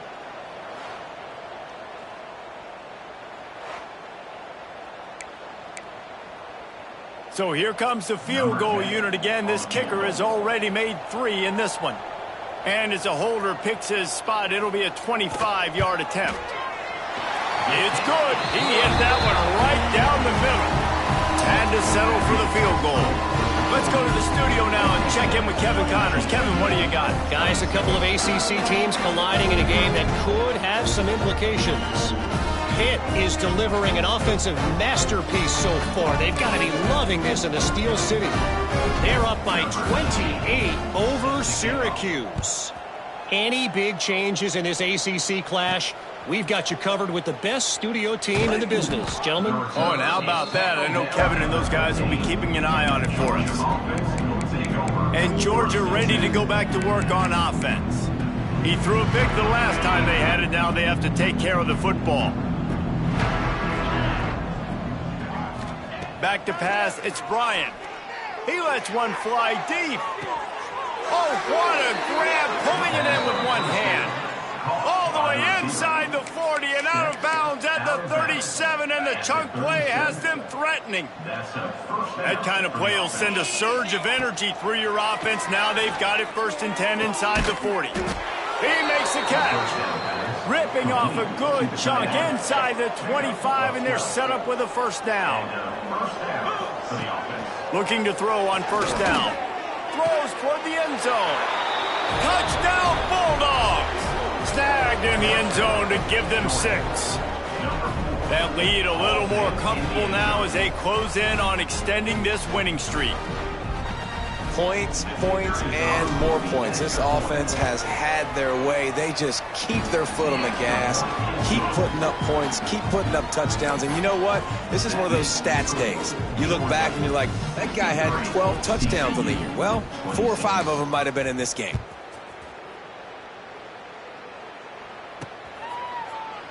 So here comes the field goal unit again. This kicker has already made 3 in this one. And as a holder picks his spot, it'll be a 25-yard attempt. It's good. He hit that one right down the middle. Had to settle for the field goal. Let's go to the studio now and check in with Kevin Connors. Kevin, what do you got? Guys, a couple of ACC teams colliding in a game that could have some implications. Pitt is delivering an offensive masterpiece so far. They've got to be loving this in the Steel City. They're up by 28 over Syracuse. Any big changes in this ACC clash? We've got you covered with the best studio team in the business, gentlemen. Oh, and how about that? I know Kevin and those guys will be keeping an eye on it for us. And Georgia ready to go back to work on offense. He threw it big the last time they had it. Now they have to take care of the football. Back to pass, it's Bryant. He lets one fly deep. Oh, what a grab, pulling it in with one hand. All the way inside the 40 and out of bounds at the 37, and the chunk play has them threatening. That kind of play will send a surge of energy through your offense. Now they've got it 1st and 10 inside the 40. He makes the catch. Ripping off a good chunk inside the 25, and they're set up with a 1st down. Looking to throw on 1st down. Throws toward the end zone. Touchdown, Bulldogs! Snagged in the end zone to give them 6. That lead a little more comfortable now as they close in on extending this winning streak. Points, points, and more points. This offense has had their way. They just keep their foot on the gas, keep putting up points, keep putting up touchdowns. And you know what? This is one of those stats days. You look back and you're like, that guy had 12 touchdowns on the year. Well, 4 or 5 of them might have been in this game.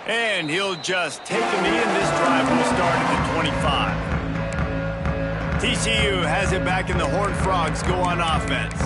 And he'll just take a knee, and this drive will start at the 25. TCU has it back, and the Horned Frogs go on offense.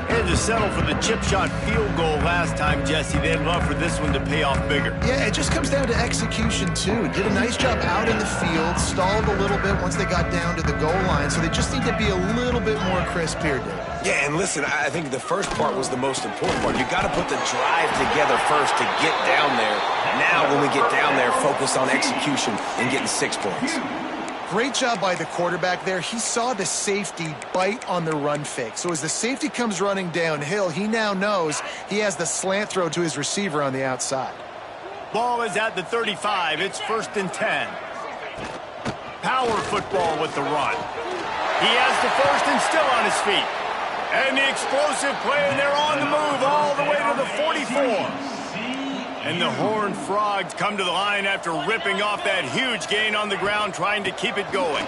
Had to settle for the chip shot field goal last time, Jesse. They'd love for this one to pay off bigger. Yeah, it just comes down to execution, too. Did a nice job out in the field, stalled a little bit once they got down to the goal line, so they just need to be a little bit more crisp here, Dave. Yeah, and listen, I think the first part was the most important part. You got to put the drive together first to get down there. Now, when we get down there, focus on execution and getting 6 points. Great job by the quarterback there. He saw the safety bite on the run fake. So as the safety comes running downhill, he now knows he has the slant throw to his receiver on the outside. Ball is at the 35. It's 1st and 10. Power football with the run. He has the 1st and still on his feet. And the explosive play, and they're on the move all the way to the 44. And the Horned Frogs come to the line after ripping off that huge gain on the ground, trying to keep it going.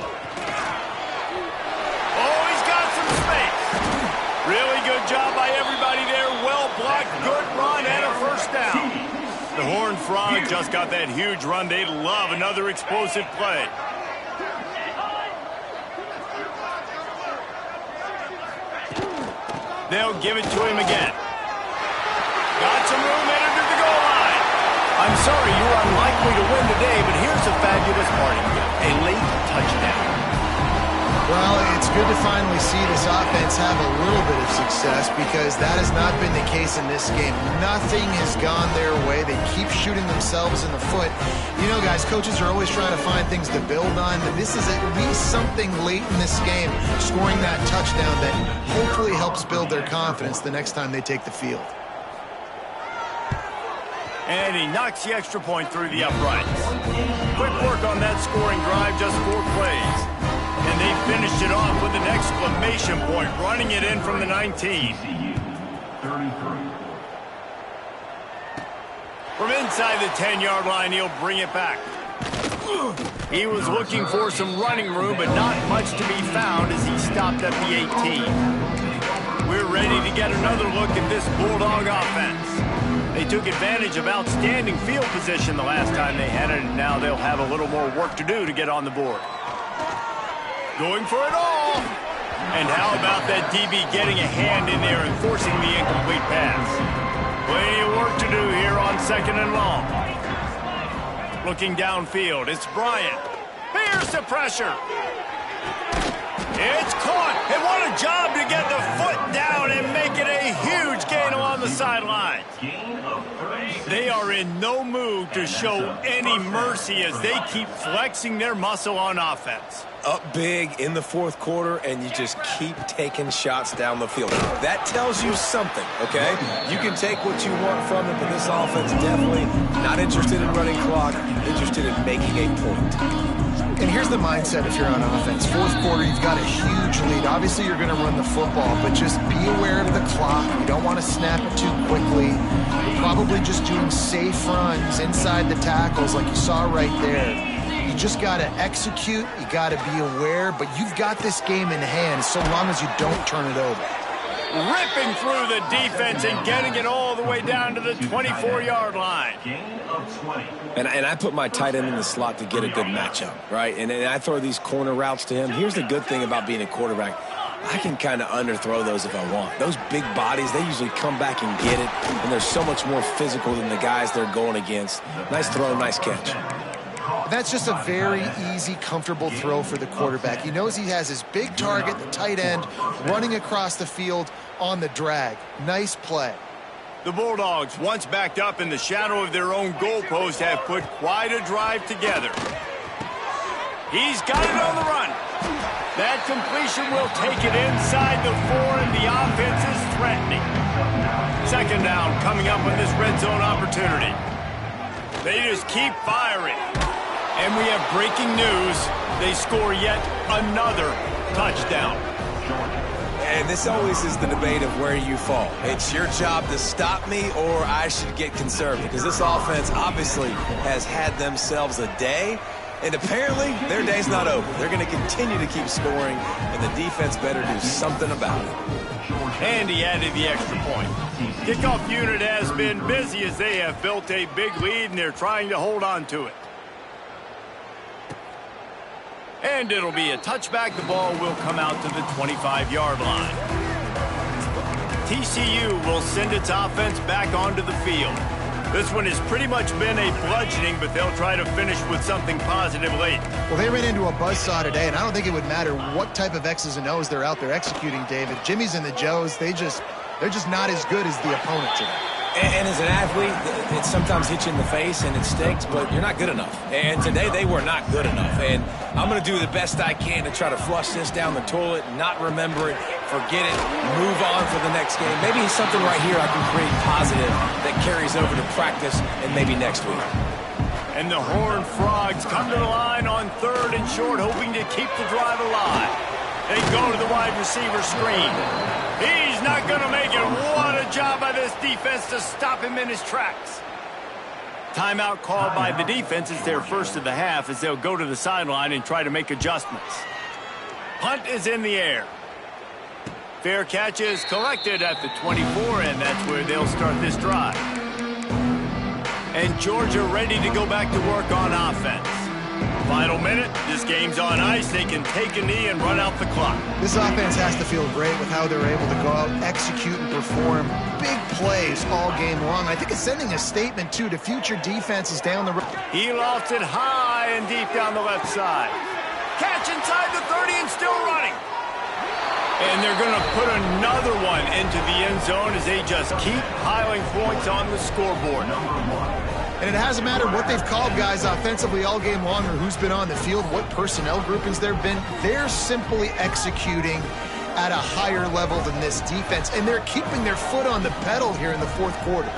Oh, he's got some space. Really good job by everybody there. Well blocked, good run, and a 1st down. The Horned Frogs just got that huge run. They love another explosive play. They'll give it to him again. Got some room in to the goal line. I'm sorry you're unlikely to win today, but here's a fabulous parting gift. A late touchdown. Well, it's good to finally see this offense have a little bit of success because that has not been the case in this game. Nothing has gone their way. They keep shooting themselves in the foot. You know, guys, coaches are always trying to find things to build on, and this is at least something late in this game, scoring that touchdown that hopefully helps build their confidence the next time they take the field. And he knocks the extra point through the uprights. Quick work on that scoring drive, just 4 plays. And they finished it off with an exclamation point, running it in from the 19. From inside the 10-yard line, he'll bring it back. He was looking for some running room, but not much to be found as he stopped at the 18. We're ready to get another look at this Bulldog offense. They took advantage of outstanding field position the last time they had it, and now they'll have a little more work to do to get on the board. Going for it all. And how about that DB getting a hand in there and forcing the incomplete pass? Plenty of work to do here on 2nd and long. Looking downfield, it's Bryant. Here's the pressure. It's caught. And what a job to get the foot down and make it a huge gain along the sideline. They are in no mood to show any mercy as they keep flexing their muscle on offense. Up big in the fourth quarter, and you just keep taking shots down the field. That tells you something, okay? You can take what you want from it, but this offense definitely not interested in running clock, interested in making a point. And here's the mindset if you're on offense. Fourth quarter, you've got a huge lead. Obviously, you're going to run the football, but just be aware of the clock. You don't want to snap it too quickly. You're probably just doing safe runs inside the tackles like you saw right there. You just got to execute. You got to be aware, but you've got this game in hand so long as you don't turn it over. Ripping through the defense and getting it all the way down to the 24-yard line. Gain of 20. And I put my tight end in the slot to get a good matchup, right? And I throw these corner routes to him. Here's the good thing about being a quarterback. I can kind of underthrow those if I want. Those big bodies, they usually come back and get it, and they're so much more physical than the guys they're going against. Nice throw, nice catch. That's just a very easy, comfortable throw for the quarterback. He knows he has his big target, the tight end, running across the field on the drag. Nice play. The Bulldogs, once backed up in the shadow of their own goalpost, have put quite a drive together. He's got it on the run. That completion will take it inside the 4, and the offense is threatening. Second down coming up on this red zone opportunity. They just keep firing. And we have breaking news. They score yet another touchdown. And this always is the debate of where you fall. It's your job to stop me, or I should get conservative, because this offense obviously has had themselves a day, and apparently their day's not over. They're going to continue to keep scoring, and the defense better do something about it. And he added the extra point. Kickoff unit has been busy as they have built a big lead, and they're trying to hold on to it. And it'll be a touchback. The ball will come out to the 25-yard line. TCU will send its offense back onto the field. This one has pretty much been a bludgeoning, but they'll try to finish with something positive late. Well, they ran into a buzzsaw today, and I don't think it would matter what type of X's and O's they're out there executing, David. Jimmy's and the Joes, they're just not as good as the opponent today. And as an athlete, it sometimes hits you in the face and it stinks, but you're not good enough. And today they were not good enough. And I'm going to do the best I can to try to flush this down the toilet, not remember it, forget it, move on for the next game. Maybe something right here I can create positive that carries over to practice and maybe next week. And the Horned Frogs come to the line on 3rd and short, hoping to keep the drive alive. They go to the wide receiver screen. He's not going to make it. What a job by this defense to stop him in his tracks. Timeout called by the defense. It's their first of the half as they'll go to the sideline and try to make adjustments. Punt is in the air. Fair catch is collected at the 24, and that's where they'll start this drive. And Georgia ready to go back to work on offense. Final minute, this game's on ice. They can take a knee and run out the clock. This offense has to feel great with how they're able to go out, execute, and perform big plays all game long. I think it's sending a statement, too, to future defenses down the road. He lofts it high and deep down the left side. Catch inside the 30 and still running. And they're going to put another one into the end zone as they just keep piling points on the scoreboard. And it hasn't mattered what they've called guys offensively all game long or who's been on the field, what personnel groupings there have been. They're simply executing at a higher level than this defense, and they're keeping their foot on the pedal here in the fourth quarter.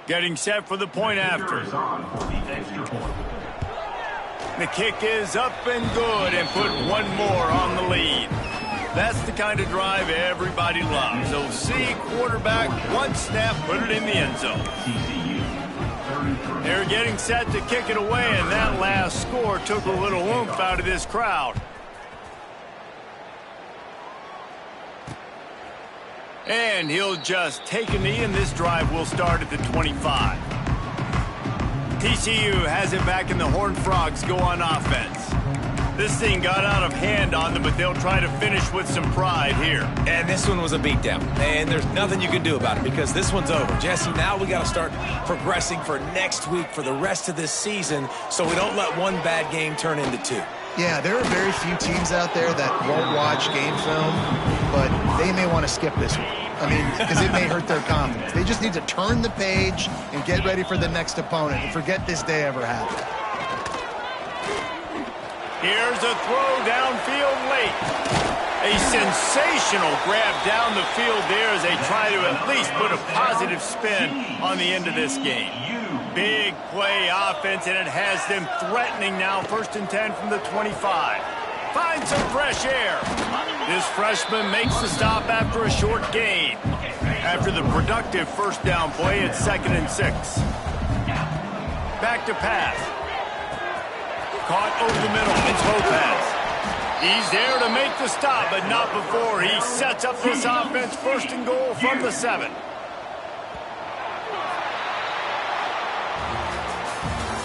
Getting set for the point after. The kick is up and good and put one more on the lead. That's the kind of drive everybody loves. OC quarterback, one snap, put it in the end zone. They're getting set to kick it away, and that last score took a little oomph out of this crowd. And he'll just take a knee, and this drive will start at the 25. TCU has it back, and the Horned Frogs go on offense. This thing got out of hand on them, but they'll try to finish with some pride here. And this one was a beatdown. And there's nothing you can do about it because this one's over. Jesse, now we got to start progressing for next week for the rest of this season so we don't let one bad game turn into two. Yeah, there are very few teams out there that won't watch game film, but they may want to skip this one. I mean, because it may hurt their confidence. They just need to turn the page and get ready for the next opponent and forget this day ever happened. Here's a throw downfield late. A sensational grab down the field there as they try to at least put a positive spin on the end of this game. Big play offense, and it has them threatening now. 1st and 10 from the 25. Find some fresh air. This freshman makes the stop after a short gain. After the productive first down play, it's 2nd and 6. Back to pass. Caught over the middle. It's Lopez. He's there to make the stop, but not before he sets up this offense. 1st and goal from the 7.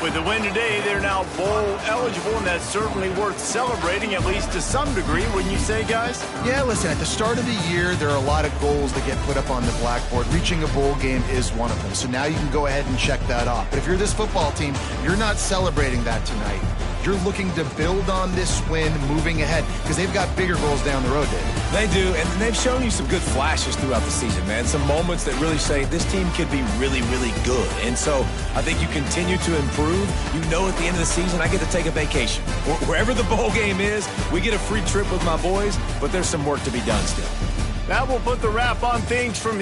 With the win today, they're now bowl eligible, and that's certainly worth celebrating, at least to some degree, wouldn't you say, guys? Yeah, listen, at the start of the year, there are a lot of goals that get put up on the blackboard. Reaching a bowl game is one of them. So now you can go ahead and check that off. But if you're this football team, you're not celebrating that tonight. You're looking to build on this win moving ahead because they've got bigger goals down the road, Dave. They do, and they've shown you some good flashes throughout the season, man. Some moments that really say this team could be really, really good. And so I think you continue to improve. You know at the end of the season, I get to take a vacation. Wherever the bowl game is, we get a free trip with my boys, but there's some work to be done still. That will put the wrap on things from